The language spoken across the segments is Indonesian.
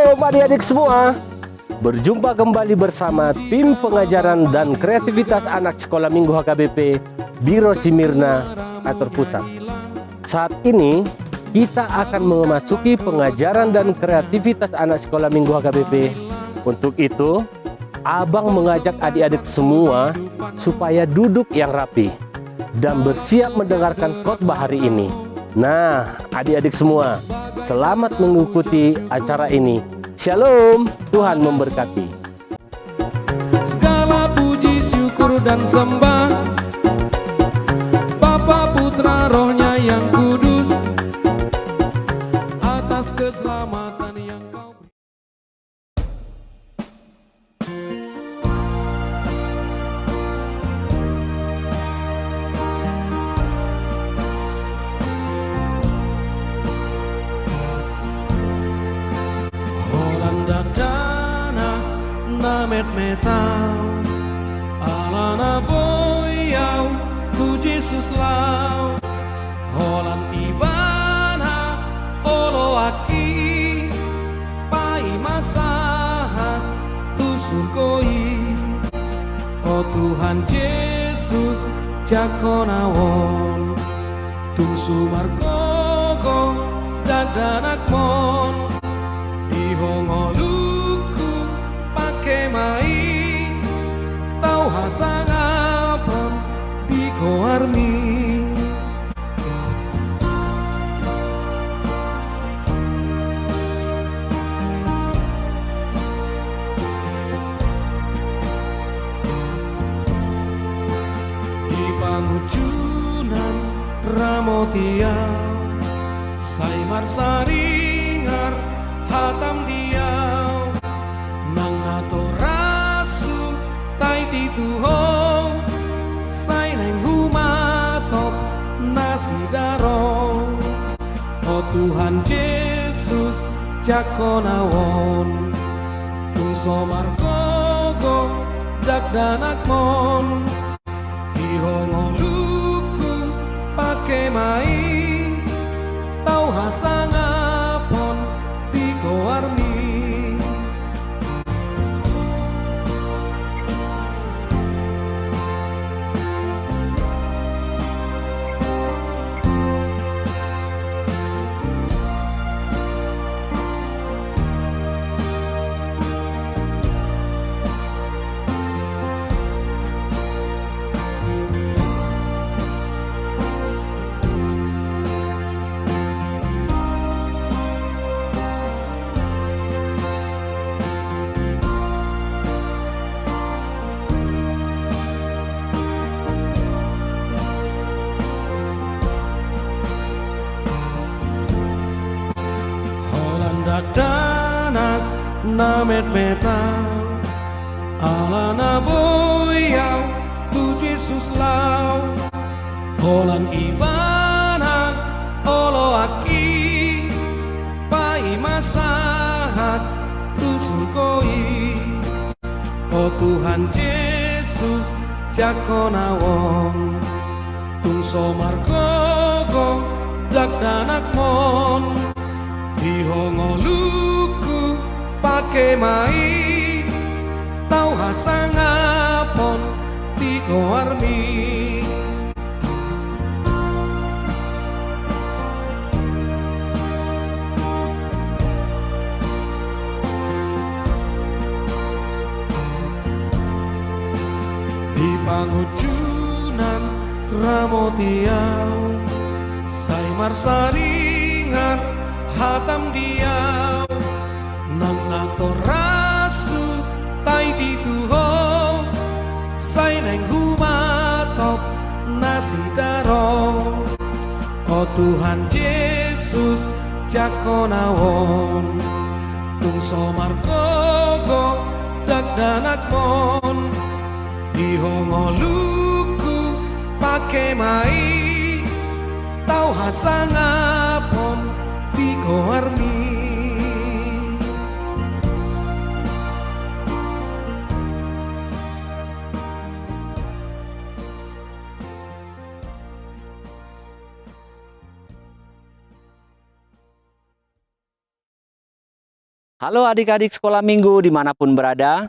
Shalom adik-adik semua. Berjumpa kembali bersama tim pengajaran dan kreativitas anak sekolah minggu HKBP Biro Simirna Atur Pusat. Saat ini kita akan memasuki pengajaran dan kreativitas anak sekolah minggu HKBP. Untuk itu, Abang mengajak adik-adik semua supaya duduk yang rapi dan bersiap mendengarkan khotbah hari ini. Nah, adik-adik semua, selamat mengikuti acara ini. Shalom, Tuhan memberkati. Segala puji, syukur dan sembah Bapa, Putra, Rohnya yang kudus, atas keselamatan yang kau beri. Holanda dana namet metau alana boyau tu Jesus lau Holan ibana olo aki pai masaha tu surgoi oh Tuhan Yesus jakonawon tu sumargogo dadanakmon dihongoluku pake mai tau hasangapam di koarmi di pangujunan ramotia saimar saringar hatam diau nang nato rasu tai tituho sai neng humatop nasi darong oh Tuhan Yesus jakonawon tungso margogo dakdanakmon dihongoluku pake main tau hasangapon armi danak namet metau alana boyau tu Jesus lau holan ibana olo aki pai masahat tu surgoi oh Tuhan Yesus jakonawon tungso margogo dakdanakmon dihongoluku pake mai tau hasangapon tiko armi di pangujunan ramotiau saimar saringar hatam diau nang nato rasu tai dituho sai neng humatop nasi darong oh Tuhan Yesus jakonawon tungso margogo dakdanakmon dihongoluku pake mai tau hasangapon tiko armi Halo adik-adik sekolah minggu dimanapun berada.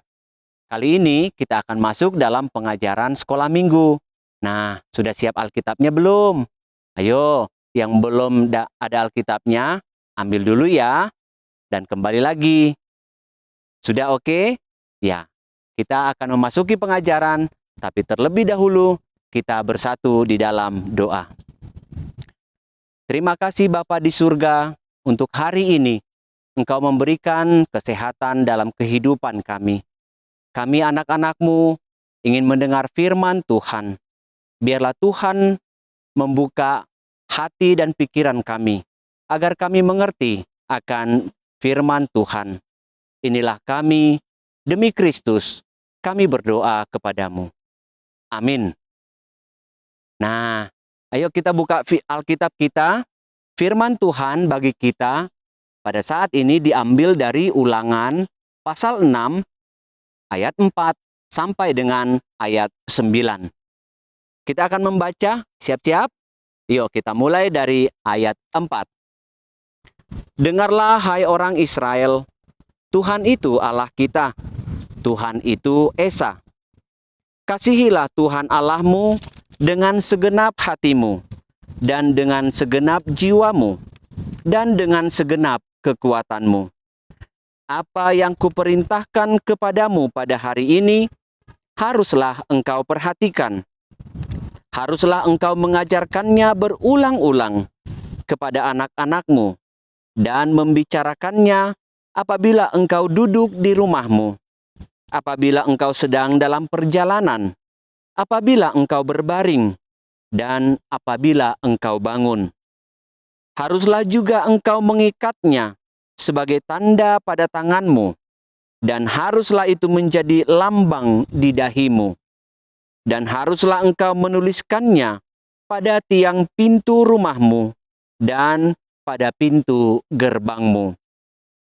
Kali ini kita akan masuk dalam pengajaran sekolah minggu. Nah, sudah siap Alkitabnya belum? Ayo, yang belum ada Alkitabnya, ambil dulu ya. Dan kembali lagi. Sudah oke? Ya, kita akan memasuki pengajaran. Tapi terlebih dahulu, kita bersatu di dalam doa. Terima kasih Bapa di surga untuk hari ini. Engkau memberikan kesehatan dalam kehidupan kami. Kami anak-anak-Mu ingin mendengar firman Tuhan. Biarlah Tuhan membuka hati dan pikiran kami, agar kami mengerti akan firman Tuhan. Inilah kami, demi Kristus, kami berdoa kepadamu. Amin. Nah, ayo kita buka Alkitab kita. Firman Tuhan bagi kita pada saat ini diambil dari Ulangan pasal 6 ayat 4 sampai dengan ayat 9. Kita akan membaca, siap-siap? Yuk kita mulai dari ayat 4. Dengarlah hai orang Israel, Tuhan itu Allah kita, Tuhan itu Esa. Kasihilah Tuhan Allahmu dengan segenap hatimu, dan dengan segenap jiwamu, dan dengan segenap kekuatanmu. Apa yang kuperintahkan kepadamu pada hari ini, haruslah engkau perhatikan. Haruslah engkau mengajarkannya berulang-ulang kepada anak-anakmu, dan membicarakannya apabila engkau duduk di rumahmu, apabila engkau sedang dalam perjalanan, apabila engkau berbaring, dan apabila engkau bangun. Haruslah juga engkau mengikatnya sebagai tanda pada tanganmu, dan haruslah itu menjadi lambang di dahimu. Dan haruslah engkau menuliskannya pada tiang pintu rumahmu dan pada pintu gerbangmu.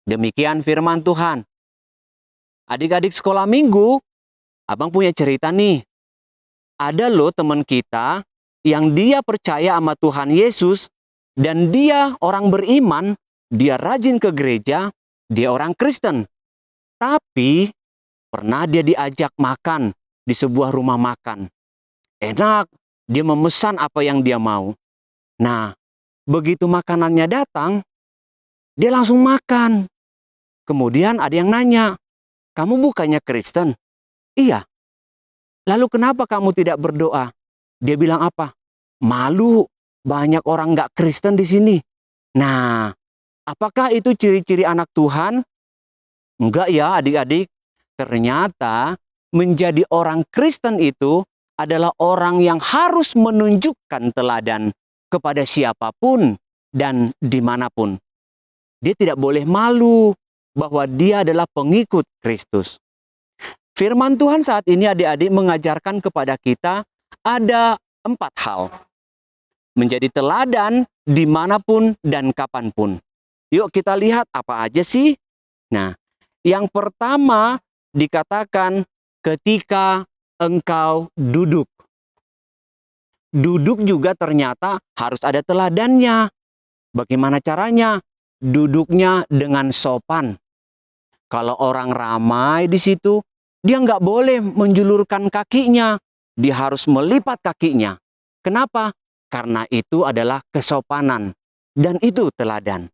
Demikian firman Tuhan. Adik-adik sekolah minggu, abang punya cerita nih. Ada loh teman kita yang dia percaya sama Tuhan Yesus, dan dia orang beriman, dia rajin ke gereja, dia orang Kristen. Tapi pernah dia diajak makan di sebuah rumah makan. Enak, dia memesan apa yang dia mau. Nah, begitu makanannya datang, dia langsung makan. Kemudian ada yang nanya, "Kamu bukannya Kristen?" "Iya." "Lalu kenapa kamu tidak berdoa?" Dia bilang apa? "Malu, banyak orang nggak Kristen di sini." Nah, apakah itu ciri-ciri anak Tuhan? Enggak ya adik-adik. Ternyata menjadi orang Kristen itu adalah orang yang harus menunjukkan teladan kepada siapapun dan dimanapun. Dia tidak boleh malu bahwa dia adalah pengikut Kristus. Firman Tuhan saat ini adik-adik mengajarkan kepada kita ada 4 hal. Menjadi teladan dimanapun dan kapanpun. Yuk kita lihat apa aja sih. Nah, yang pertama dikatakan ketika engkau duduk. Duduk juga ternyata harus ada teladannya. Bagaimana caranya? Duduknya dengan sopan. Kalau orang ramai di situ, dia nggak boleh menjulurkan kakinya. Dia harus melipat kakinya. Kenapa? Karena itu adalah kesopanan. Dan itu teladan.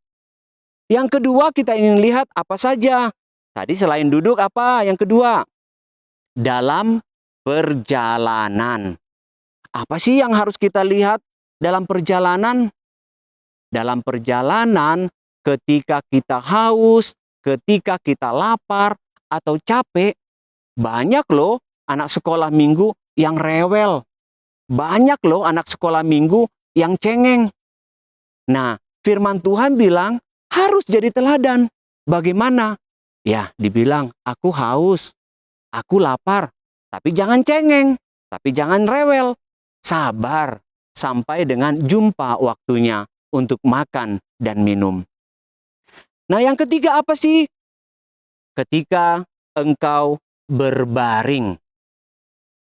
Yang kedua kita ingin lihat apa saja. Tadi selain duduk apa? Yang kedua. Dalam perjalanan. Apa sih yang harus kita lihat dalam perjalanan? Dalam perjalanan ketika kita haus, ketika kita lapar atau capek, banyak loh anak sekolah minggu yang rewel. Banyak loh anak sekolah minggu yang cengeng. Nah, firman Tuhan bilang harus jadi teladan. Bagaimana? Ya, dibilang aku haus, aku lapar, tapi jangan cengeng, tapi jangan rewel. Sabar sampai dengan jumpa waktunya untuk makan dan minum. Nah, yang ketiga apa sih? Ketika engkau berbaring.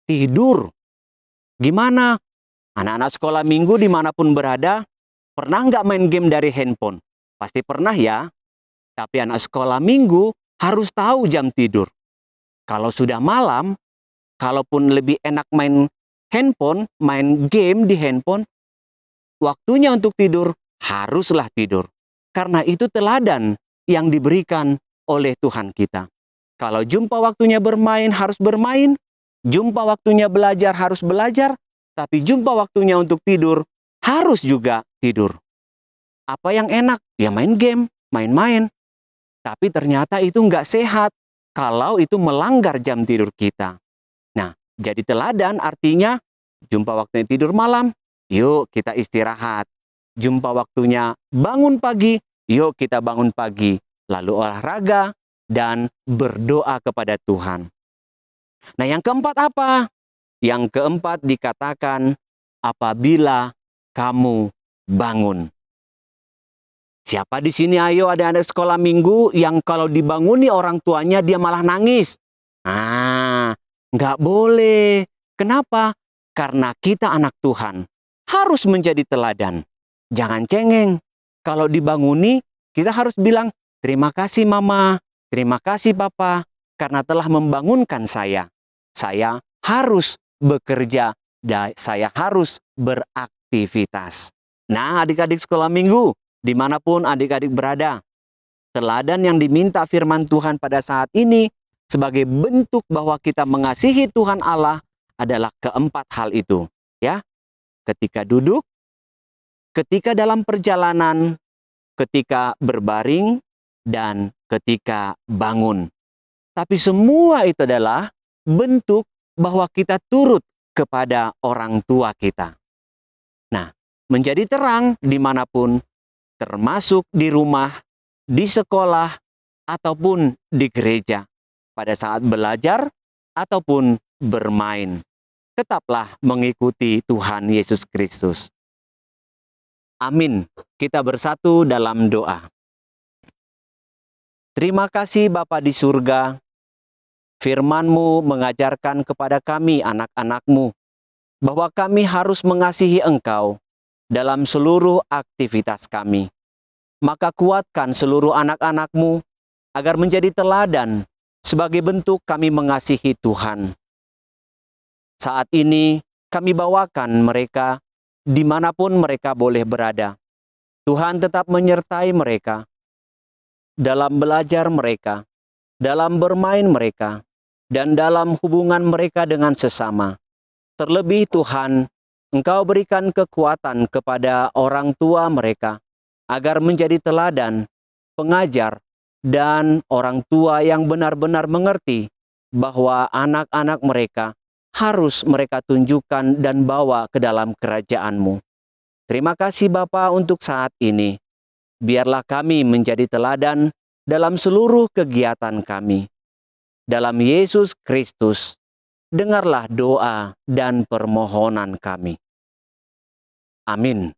Tidur. Gimana? Anak-anak sekolah minggu dimanapun berada, pernah nggak main game dari handphone? Pasti pernah ya. Tapi anak sekolah minggu harus tahu jam tidur. Kalau sudah malam, kalaupun lebih enak main handphone, main game di handphone, waktunya untuk tidur haruslah tidur. Karena itu teladan yang diberikan oleh Tuhan kita. Kalau jumpa waktunya bermain harus bermain, jumpa waktunya belajar harus belajar, tapi jumpa waktunya untuk tidur harus juga tidur. Apa yang enak? Ya main game, main-main. Tapi ternyata itu nggak sehat kalau itu melanggar jam tidur kita. Nah, jadi teladan artinya jumpa waktunya tidur malam, yuk kita istirahat. Jumpa waktunya bangun pagi, yuk kita bangun pagi. Lalu olahraga dan berdoa kepada Tuhan. Nah, yang keempat apa? Yang keempat dikatakan apabila kamu bangun. Siapa di sini ayo ada anak sekolah minggu yang kalau dibanguni orang tuanya dia malah nangis? Nggak boleh. Kenapa? Karena kita anak Tuhan. Harus menjadi teladan. Jangan cengeng. Kalau dibanguni, kita harus bilang, terima kasih mama, terima kasih papa, karena telah membangunkan saya. Saya harus bekerja dan saya harus beraktivitas. Nah, adik-adik sekolah minggu, dimanapun adik-adik berada, teladan yang diminta firman Tuhan pada saat ini sebagai bentuk bahwa kita mengasihi Tuhan Allah adalah keempat hal itu. Ya, ketika duduk, ketika dalam perjalanan, ketika berbaring, dan ketika bangun. Tapi semua itu adalah bentuk bahwa kita turut kepada orang tua kita. Nah, menjadi terang dimanapun, termasuk di rumah, di sekolah, ataupun di gereja. Pada saat belajar, ataupun bermain. Tetaplah mengikuti Tuhan Yesus Kristus. Amin. Kita bersatu dalam doa. Terima kasih Bapa di surga. Firman-Mu mengajarkan kepada kami anak-anak-Mu bahwa kami harus mengasihi Engkau dalam seluruh aktivitas kami. Maka kuatkan seluruh anak-anak-Mu agar menjadi teladan sebagai bentuk kami mengasihi Tuhan. Saat ini kami bawakan mereka dimanapun mereka boleh berada. Tuhan tetap menyertai mereka dalam belajar mereka, dalam bermain mereka, dan dalam hubungan mereka dengan sesama. Terlebih Tuhan, Engkau berikan kekuatan kepada orang tua mereka, agar menjadi teladan, pengajar, dan orang tua yang benar-benar mengerti bahwa anak-anak mereka harus mereka tunjukkan dan bawa ke dalam kerajaan-Mu. Terima kasih Bapa untuk saat ini. Biarlah kami menjadi teladan dalam seluruh kegiatan kami. Dalam Yesus Kristus, dengarlah doa dan permohonan kami. Amin.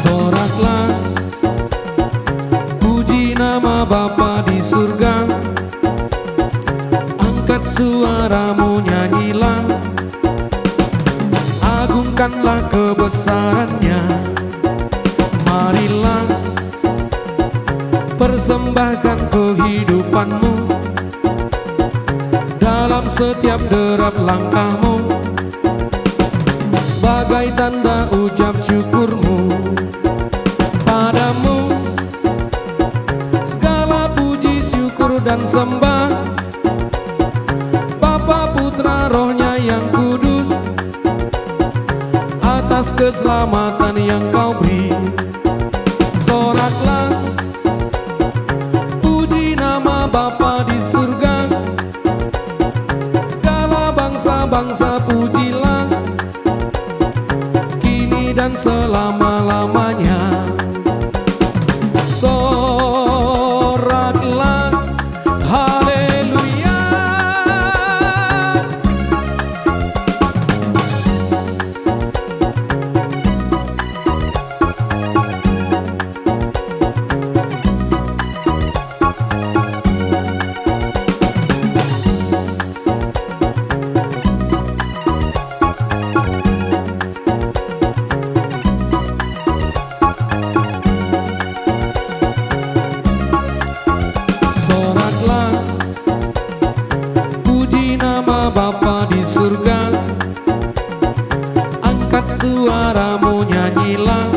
Soraklah, puji nama Bapa di surga. Angkat suaramu, nyanyilah, agungkanlah kebesarannya. Marilah persembahkan kehidupanmu dalam setiap derap langkahmu, sebagai tanda ucap syukurmu padamu. Segala puji, syukur, dan sembah, Bapa, Putra, Rohnya yang kudus, atas keselamatan yang Kau beri. Soraklah, puji nama Bapa di surga. Segala bangsa-bangsa pujilah, kini dan selama-lamanya. Soraklah, haleluya. Bapa di surga, angkat suaramu nyanyilah,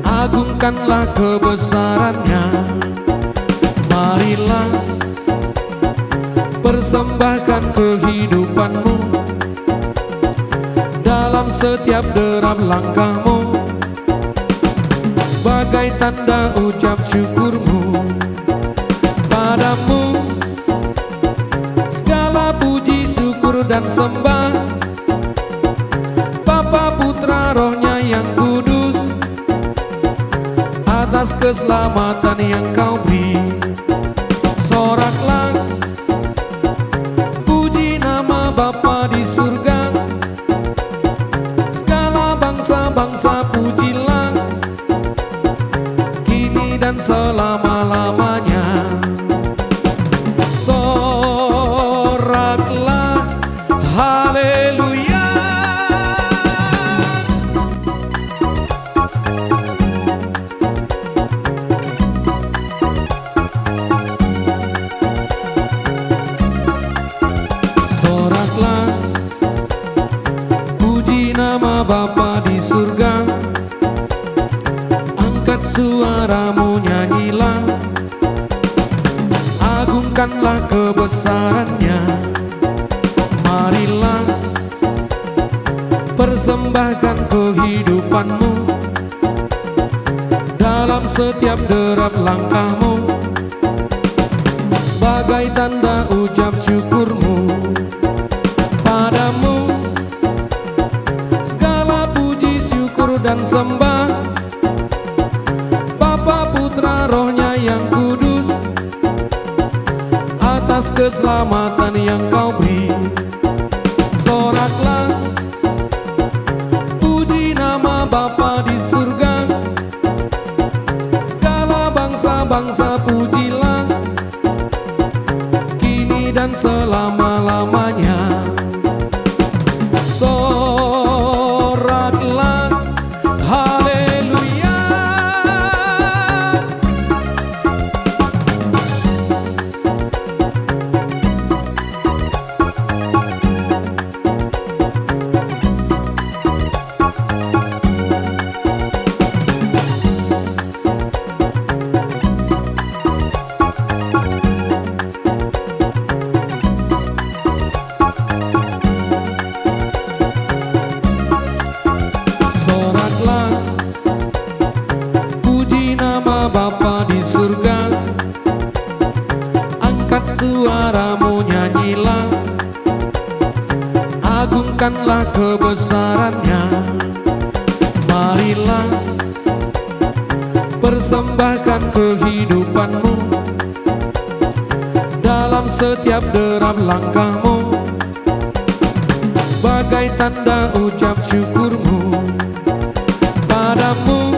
agungkanlah kebesarannya. Marilah persembahkan kehidupanmu dalam setiap derap langkahmu, sebagai tanda ucap syukurmu padamu. Segala puji, syukur dan sembah, Bapa, Putra, Rohnya yang kudus, atas keselamatan yang kau beri. Soraklah, puji nama Bapa di surga, segala bangsa-bangsa pujilah, kini dan selama-lamanya. Soraklah, haleluya. Soraklah, puji nama Bapa di surga, angkat suaramu nyanyilah, agungkanlah kebesarannya. Marilah persembahkan kehidupanmu dalam setiap derap langkahmu, sebagai tanda ucap syukurmu padamu. Segala puji, syukur dan sembah, Bapa, Putra, Rohnya yang kudus, atas keselamatan yang kau beri. Soraklah, puji nama Bapa di surga, segala bangsa-bangsa pujilah, kini dan selama-lamanya. Soraklah, haleluya. Soraklah, puji nama Bapa di surga, angkat suaramu nyanyilah, agungkanlah kebesarannya. Marilah persembahkan kehidupanmu dalam setiap derap langkahmu, sebagai tanda ucap syukurmu padamu.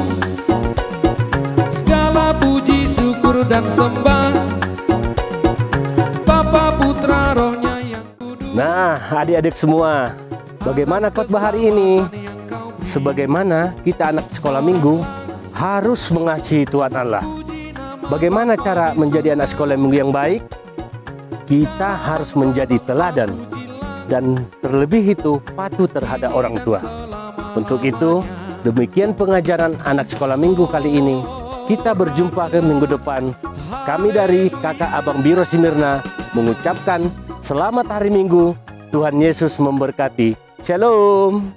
Segala puji, syukur dan sembah, Bapa, Putra, Rohnya yang kudus. Nah, adik-adik semua, bagaimana khotbah hari ini? Sebagaimana kita anak sekolah minggu harus mengasihi Tuhan Allah. Bagaimana cara menjadi anak sekolah minggu yang baik? Kita harus menjadi teladan, dan terlebih itu patuh terhadap orang tua. Untuk itu, demikian pengajaran anak sekolah minggu kali ini. Kita berjumpa ke minggu depan. Kami dari Kakak Abang Biro Simirna mengucapkan selamat hari Minggu. Tuhan Yesus memberkati. Shalom.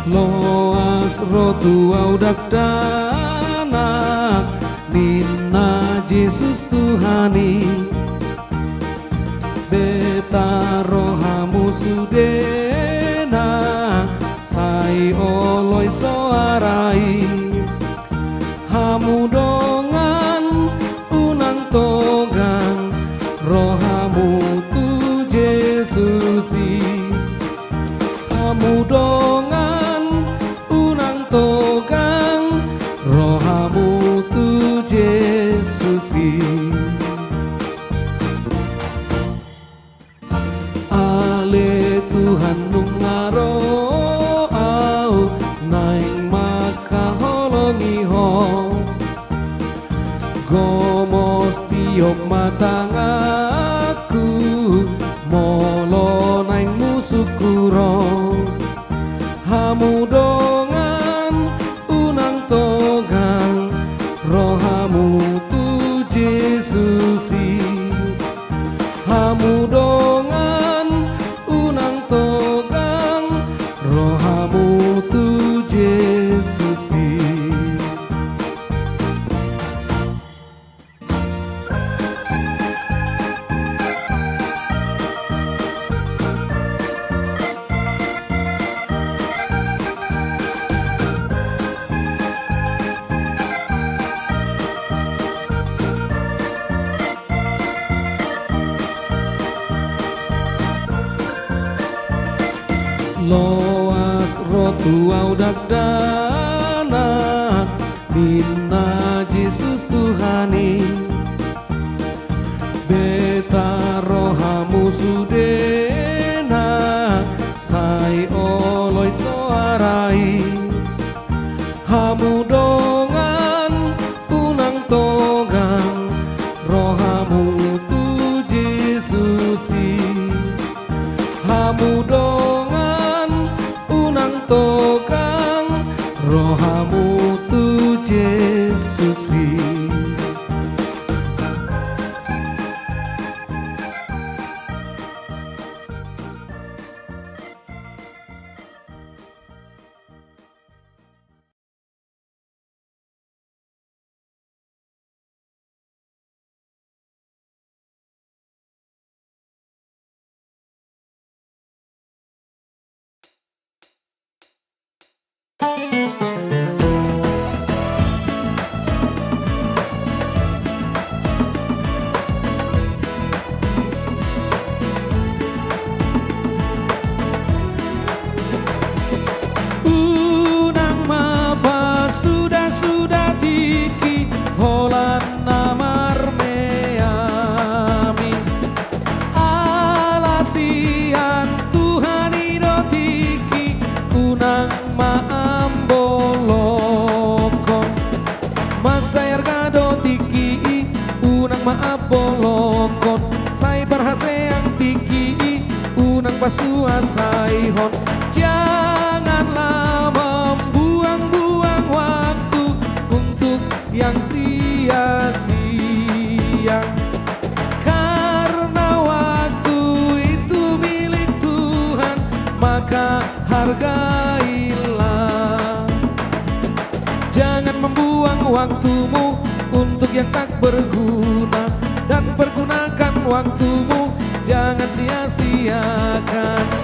Loas rotu audak dana Nina Jesus Tuhani Beta rohamu sudena Sai oloi soarai Hamu dongan unang togang Rohamu tu Jesusi Hamu dongan unang togang Ale Tuhan nungaro au naing makaholongi ho gomos tiop matangaku molo naing musukuro hamudongan unang togang rohamu tu Jesusi hamudongan unang togang rohamu tu Jesusi. Loas rotu au dagdana Minna Yesus Tuhani Beta rohamu sudena Sai oloi soarai Hamudongan unang togang rohamu tu Jesusi hamudongan unang togang rohamu tu Jesusi. Unang maba sudah tiki holan namar meami alasian Tuhan idotiki unang maambolokon masair gadotiki unang maabolokon sai berhaseang tiki unang pasuasaihon janganlah membuang-buang waktu untuk yang sia-sia karena waktu itu milik Tuhan maka hargailah jangan membuang waktumu untuk yang tak berguna dan pergunakan waktumu jangan sia-siakan